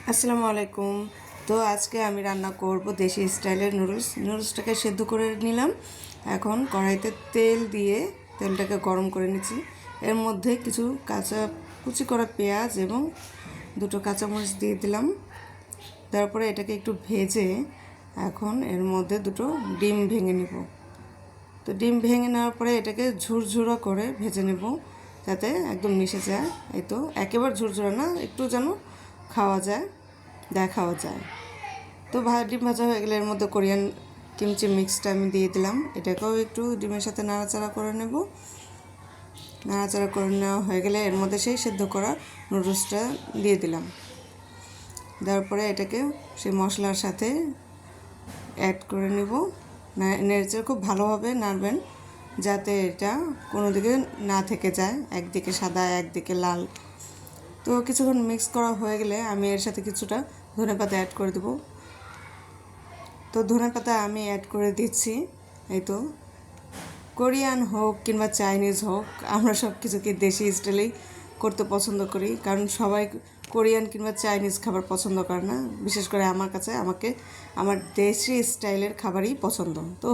আসসালামু আলাইকুম। তো আজকে আমি রান্না করব দেশি স্টাইলের নুডলসটাকে সেদ্ধ করে নিলাম। এখন কড়াইতে তেল দিয়ে তেলটাকে গরম করে নিচ্ছি। এর মধ্যে কিছু কুচি করা পেঁয়াজ এবং দুটো কাঁচামরিচ দিয়ে দিলাম। তারপরে এটাকে একটু ভেজে এখন এর মধ্যে দুটো ডিম ভেঙে নিব। তো ডিম ভেঙে নেওয়ার পরে এটাকে ঝুরঝুরা করে ভেজে নেব যাতে একদম মিশে যায়। এই তো একেবারে ঝুরঝুরা না, একটু যেন খাওয়া যায়, দেখাও যায়। তো ডিম ভাজা হয়ে গেলে এর মধ্যে কোরিয়ান কিমচি মিক্সটা আমি দিয়ে দিলাম। এটাকেও একটু ডিমের সাথে নাড়াচাড়া করে নেব। নাড়াচাড়া করে নেওয়া হয়ে গেলে এর মধ্যে সেই সেদ্ধ করা নুডলসটা দিয়ে দিলাম। দেওয়ার পরে এটাকে সেই মশলার সাথে অ্যাড করে নেব। নেড়েচেড়ে খুব ভালোভাবে নাড়বেন যাতে এটা কোনো দিকে না থেকে যায়, একদিকে সাদা একদিকে লাল। তো কিছুক্ষণ মিক্স করা হয়ে গেলে আমি এর সাথে কিছুটা ধনেপাতা অ্যাড করে দেবো। তো ধনেপাতা আমি অ্যাড করে দিচ্ছি। এই তো কোরিয়ান হোক কিংবা চাইনিজ হোক, আমরা সব কিছুকে দেশি স্টাইলেই করতে পছন্দ করি, কারণ সবাই কোরিয়ান কিংবা চাইনিজ খাবার পছন্দ করে না। বিশেষ করে আমার কাছে আমার দেশি স্টাইলের খাবারই পছন্দ। তো